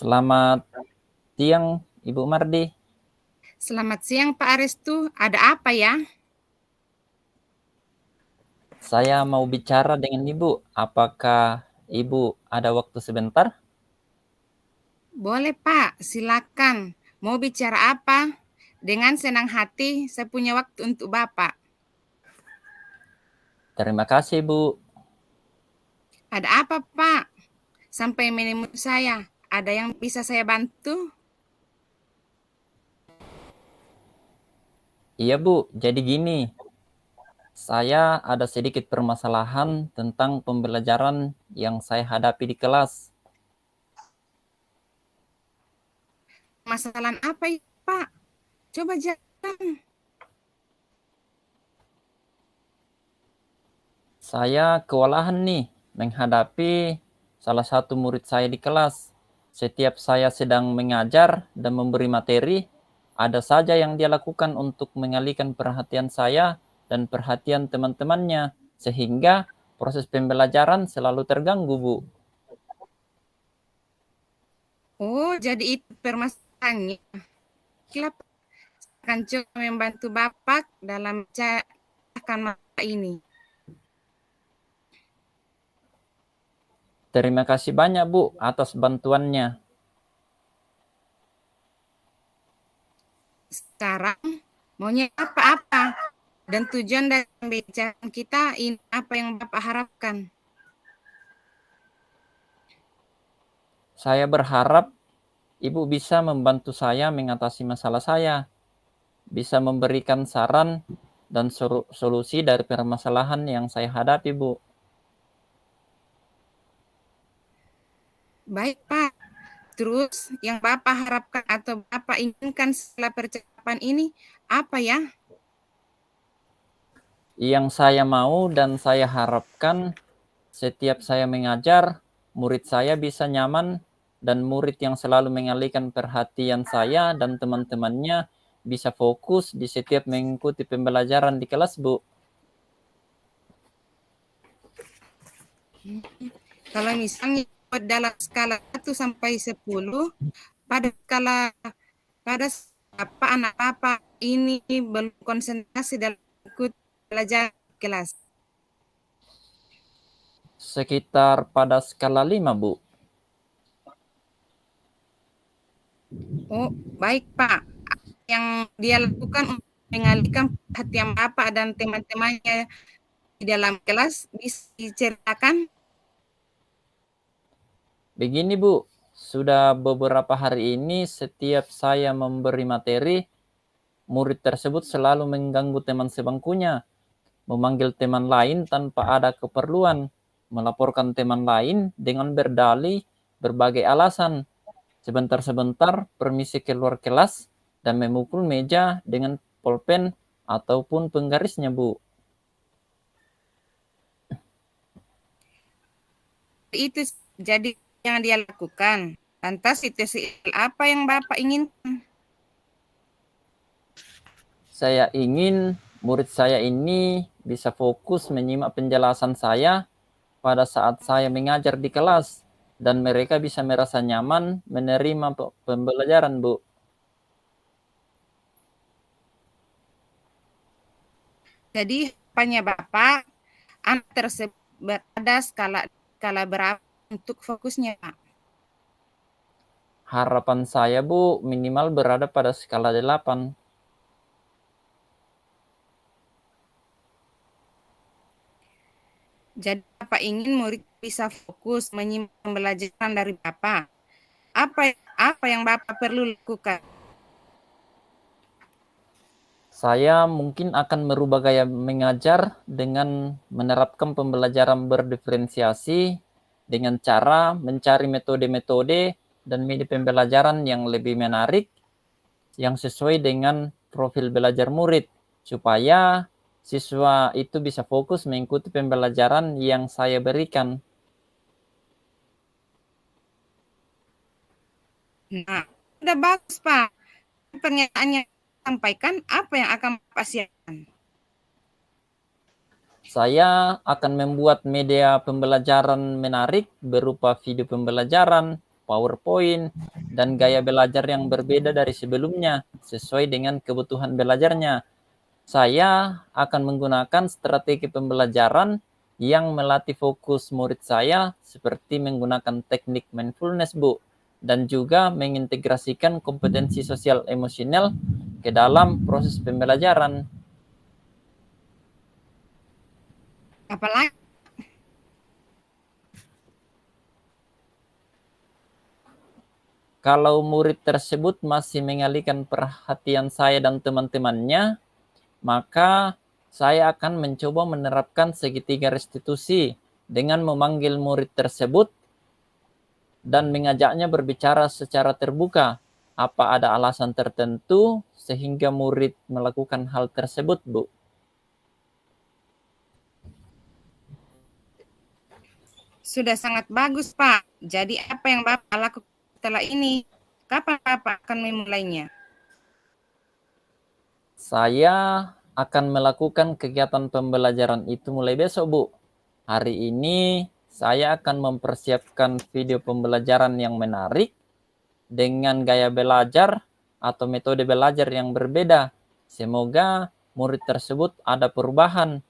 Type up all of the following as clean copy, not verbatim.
Selamat siang, Ibu Mardi. Selamat siang Pak Arestu, ada apa ya? Saya mau bicara dengan Ibu. Apakah Ibu ada waktu sebentar? Boleh Pak, silakan. Mau bicara apa? Dengan senang hati, saya punya waktu untuk Bapak. Terima kasih, Bu. Ada apa Pak? Sampai menemui saya. Ada yang bisa saya bantu? Iya, Bu. Jadi gini, saya ada sedikit permasalahan tentang pembelajaran yang saya hadapi di kelas. Masalah apa ya Pak? Coba jelaskan. Saya kewalahan nih menghadapi salah satu murid saya di kelas. Setiap saya sedang mengajar dan memberi materi, ada saja yang dia lakukan untuk mengalihkan perhatian saya dan perhatian teman-temannya, sehingga proses pembelajaran selalu terganggu, Bu. Oh, jadi itu permasalahannya. Kenapa akan coba membantu Bapak dalam memecahkan masalah ini? Terima kasih banyak, Bu, atas bantuannya. Sekarang maunya apa-apa? Dan tujuan dari pembicaraan kita ini apa yang Bapak harapkan? Saya berharap Ibu bisa membantu saya mengatasi masalah saya, bisa memberikan saran dan solusi dari permasalahan yang saya hadapi, Bu. Baik, Pak. Terus yang Bapak harapkan atau Bapak inginkan setelah percakapan ini apa ya? Yang saya mau dan saya harapkan setiap saya mengajar, murid saya bisa nyaman dan murid yang selalu mengalihkan perhatian saya dan teman-temannya bisa fokus di setiap mengikuti pembelajaran di kelas, Bu. Kalau misalnya dalam skala 1 sampai 10, pada apa anak Bapak ini belum konsentrasi dalam ikut belajar kelas. Sekitar pada skala 5, Bu. Oh, baik, Pak. Yang dia lakukan untuk mengalihkan perhatian Bapak dan teman-temannya di dalam kelas bisa diceritakan? Begini, Bu. Sudah beberapa hari ini setiap saya memberi materi, murid tersebut selalu mengganggu teman sebangkunya, memanggil teman lain tanpa ada keperluan, melaporkan teman lain dengan berdalih berbagai alasan, sebentar-sebentar permisi keluar kelas, dan memukul meja dengan pulpen ataupun penggarisnya, Bu. Itu jadi yang dia lakukan. Lantas situasi apa yang Bapak inginkan? Saya ingin murid saya ini bisa fokus menyimak penjelasan saya pada saat saya mengajar di kelas dan mereka bisa merasa nyaman menerima pembelajaran, Bu. Jadi harapannya Bapak, anak tersebut berada skala berapa untuk fokusnya, Pak? Harapan saya, Bu, minimal berada pada skala 8. Jadi Bapak ingin murid bisa fokus menyimak pembelajaran dari Bapak. Apa yang Bapak perlu lakukan? Saya mungkin akan merubah gaya mengajar dengan menerapkan pembelajaran berdiferensiasi dengan cara mencari metode-metode dan media pembelajaran yang lebih menarik yang sesuai dengan profil belajar murid supaya siswa itu bisa fokus mengikuti pembelajaran yang saya berikan. Nah, sudah bagus, Pak. Pernyataannya sampaikan apa yang akan Bapak siapkan. Saya akan membuat media pembelajaran menarik berupa video pembelajaran, PowerPoint, dan gaya belajar yang berbeda dari sebelumnya sesuai dengan kebutuhan belajarnya. Saya akan menggunakan strategi pembelajaran yang melatih fokus murid saya seperti menggunakan teknik mindfulness, Bu, dan juga mengintegrasikan kompetensi sosial emosional ke dalam proses pembelajaran. Apalagi Kalau murid tersebut masih mengalihkan perhatian saya dan teman-temannya, maka saya akan mencoba menerapkan segitiga restitusi dengan memanggil murid tersebut dan mengajaknya berbicara secara terbuka. Apa ada alasan tertentu sehingga murid melakukan hal tersebut, Bu? sudah sangat bagus, Pak. Jadi apa yang Bapak lakukan setelah ini? Kapan Bapak akan memulainya? Saya akan melakukan kegiatan pembelajaran itu mulai besok, Bu. Hari ini saya akan mempersiapkan video pembelajaran yang menarik dengan gaya belajar atau metode belajar yang berbeda. Semoga murid tersebut ada perubahan.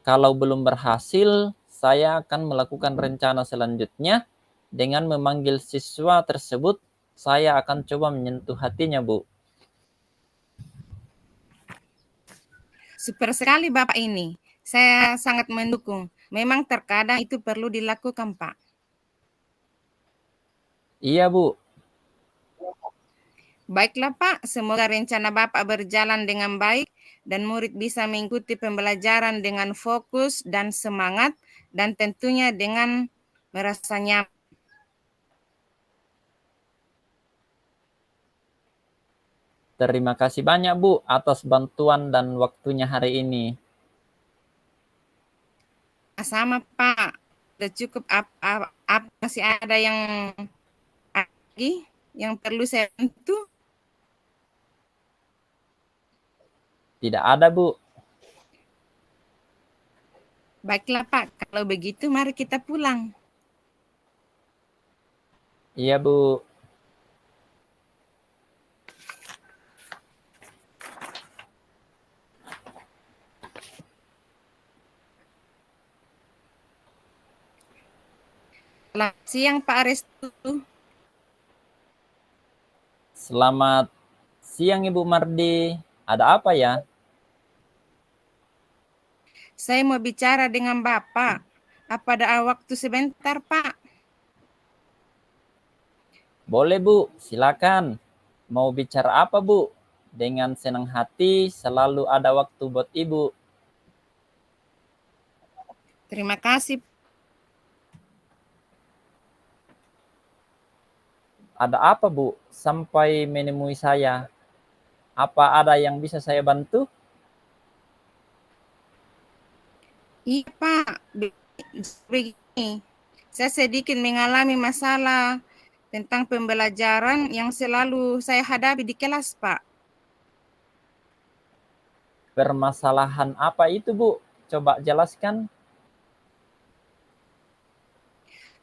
Kalau belum berhasil, saya akan melakukan rencana selanjutnya dengan memanggil siswa tersebut. Saya akan coba menyentuh hatinya, Bu. Super sekali Bapak ini. Saya sangat mendukung. Memang terkadang itu perlu dilakukan, Pak. Iya, Bu. Baiklah Pak, semoga rencana Bapak berjalan dengan baik dan murid bisa mengikuti pembelajaran dengan fokus dan semangat dan tentunya dengan merasa nyaman. Terima kasih banyak, Bu, atas bantuan dan waktunya hari ini. Sama Pak, sudah cukup apa masih ada yang lagi yang perlu saya bantu? Tidak ada, Bu. Baiklah Pak, kalau begitu mari kita pulang. Iya, Bu. Selamat siang Pak Restu. Selamat siang, Ibu Mardi. Ada apa ya? Saya mau bicara dengan Bapak. Apa ada waktu sebentar Pak? Boleh, Bu. Silakan. Mau bicara apa, Bu? Dengan senang hati selalu ada waktu buat Ibu. Terima kasih. Ada apa, Bu? Sampai menemui saya. Apa ada yang bisa saya bantu? Iya Pak, begini. Saya sedikit mengalami masalah tentang pembelajaran yang selalu saya hadapi di kelas Pak. Permasalahan apa itu, Bu? Coba jelaskan.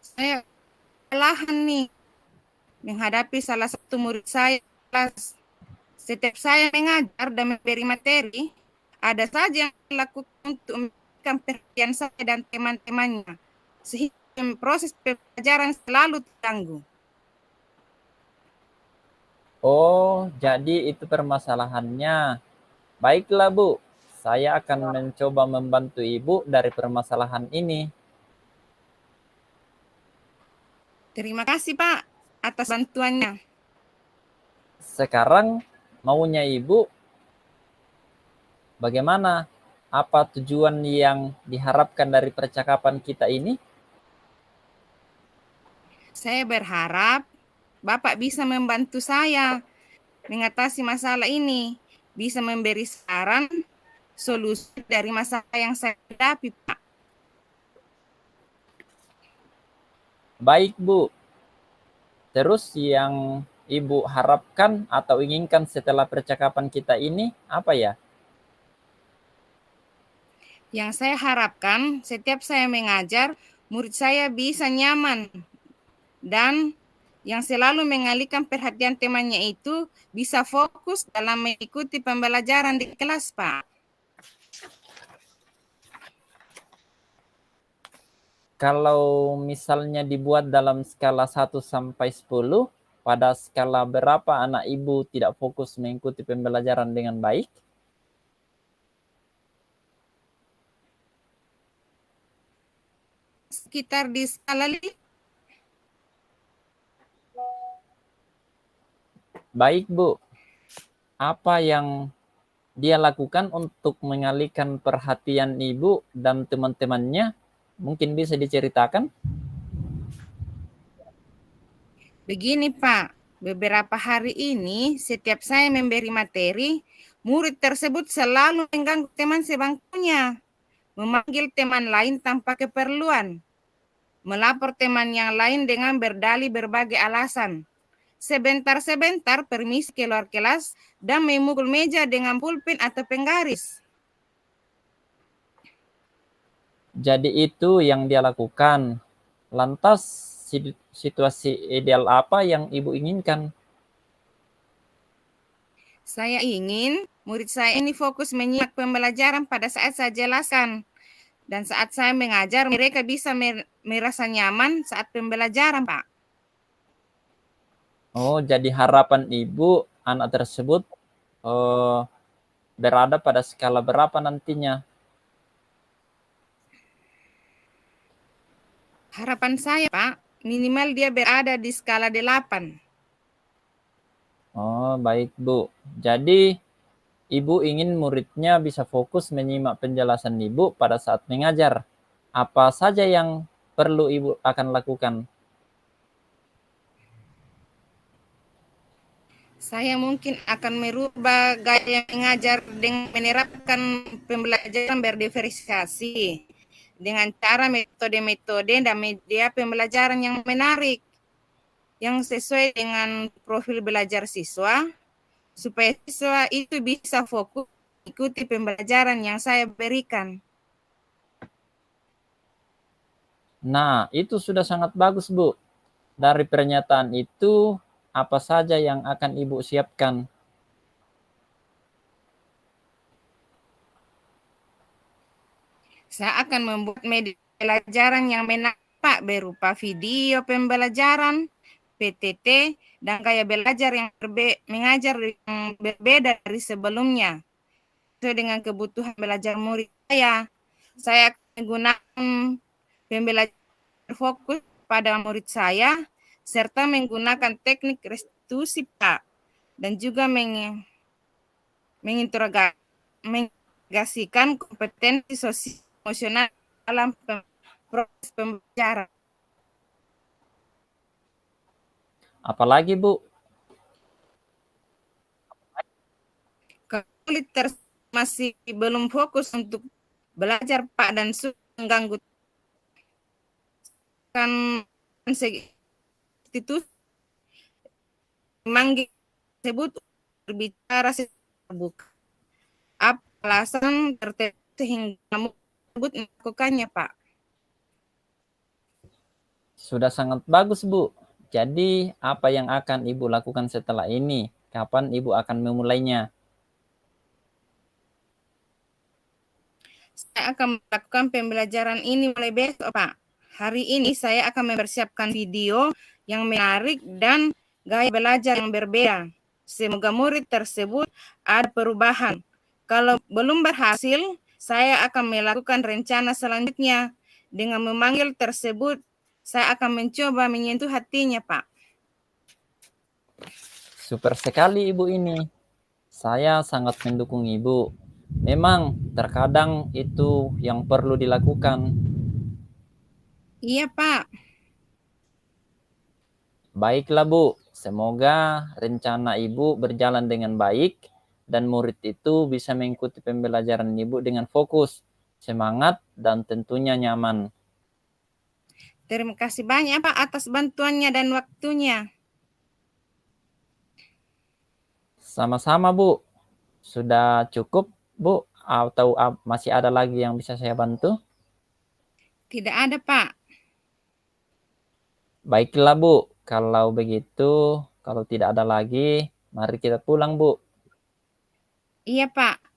Saya kelelahan nih menghadapi salah satu murid saya di kelas. Setiap saya mengajar dan memberi materi, ada saja yang dilakukan untuk memberikan perhatian saya dan teman-temannya, sehingga proses pembelajaran selalu terganggu. Oh, jadi itu permasalahannya. Baiklah, Bu. Saya akan mencoba membantu Ibu dari permasalahan ini. Terima kasih Pak atas bantuannya. Sekarang maunya Ibu bagaimana? Apa tujuan yang diharapkan dari percakapan kita ini? Saya berharap Bapak bisa membantu saya mengatasi masalah ini, bisa memberi saran, solusi dari masalah yang saya hadapi, Pak. Baik, Bu. Terus yang Ibu harapkan atau inginkan setelah percakapan kita ini apa ya? Yang saya harapkan setiap saya mengajar, murid saya bisa nyaman dan yang selalu mengalihkan perhatian temannya itu bisa fokus dalam mengikuti pembelajaran di kelas, Pak. Kalau misalnya dibuat dalam skala 1 sampai 10, pada skala berapa anak ibu tidak fokus mengikuti pembelajaran dengan baik? Sekitar di skala 5. Baik, Bu. Apa yang dia lakukan untuk mengalihkan perhatian ibu dan teman-temannya? Mungkin bisa diceritakan? Begini Pak, beberapa hari ini setiap saya memberi materi, murid tersebut selalu mengganggu teman sebangkunya, memanggil teman lain tanpa keperluan, melapor teman yang lain dengan berdalih berbagai alasan. Sebentar-sebentar permisi keluar kelas dan memukul meja dengan pulpen atau penggaris. Jadi itu yang dia lakukan. Lantas situasi ideal apa yang ibu inginkan? Saya ingin murid saya ini fokus menyimak pembelajaran pada saat saya jelaskan. Dan saat saya mengajar, mereka bisa merasa nyaman saat pembelajaran, Pak. Oh, jadi harapan ibu anak tersebut berada pada skala berapa nantinya? Harapan saya, Pak, minimal dia berada di skala 8. Oh, baik, Bu. Jadi, ibu ingin muridnya bisa fokus menyimak penjelasan ibu pada saat mengajar. Apa saja yang perlu ibu akan lakukan? Saya mungkin akan merubah gaya mengajar dengan menerapkan pembelajaran berdiversifikasi dengan cara metode-metode dan media pembelajaran yang menarik, yang sesuai dengan profil belajar siswa, supaya siswa itu bisa fokus ikuti pembelajaran yang saya berikan. Nah, itu sudah sangat bagus, Bu. Dari pernyataan itu, apa saja yang akan ibu siapkan? Saya akan membuat media pembelajaran yang menarik berupa video pembelajaran, PTT, dan gaya belajar yang mengajar yang berbeda dari sebelumnya. Sesuai dengan kebutuhan belajar murid saya. Saya akan menggunakan pembelajaran fokus pada murid saya, serta menggunakan teknik restitusi, Pak, dan juga mengintegrasikan kompetensi sosial emosional dalam proses pembelajaran. Apalagi, Bu? Kalau masih belum fokus untuk belajar, Pak, dan mengganggu kan institusi memanggil tersebut berbicara terbuka. Apa alasan tertentu sehingga tersebut melakukannya, Pak? Sudah sangat bagus, Bu. Jadi, apa yang akan ibu lakukan setelah ini? Kapan ibu akan memulainya? Saya akan melakukan pembelajaran ini mulai besok, Pak. Hari ini saya akan mempersiapkan video yang menarik dan gaya belajar yang berbeda. Semoga murid tersebut ada perubahan. Kalau belum berhasil, saya akan melakukan rencana selanjutnya. Dengan memanggil tersebut, saya akan mencoba menyentuh hatinya, Pak. Super sekali ibu ini. Saya sangat mendukung ibu. Memang terkadang itu yang perlu dilakukan. Iya, Pak. Baiklah, Bu. Semoga rencana ibu berjalan dengan baik dan murid itu bisa mengikuti pembelajaran ibu dengan fokus, semangat, dan tentunya nyaman. Terima kasih banyak, Pak, atas bantuannya dan waktunya. Sama-sama, Bu. Sudah cukup, Bu? Atau masih ada lagi yang bisa saya bantu? Tidak ada, Pak. Baiklah, Bu. Kalau begitu, kalau tidak ada lagi, mari kita pulang, Bu. Iya, Pak.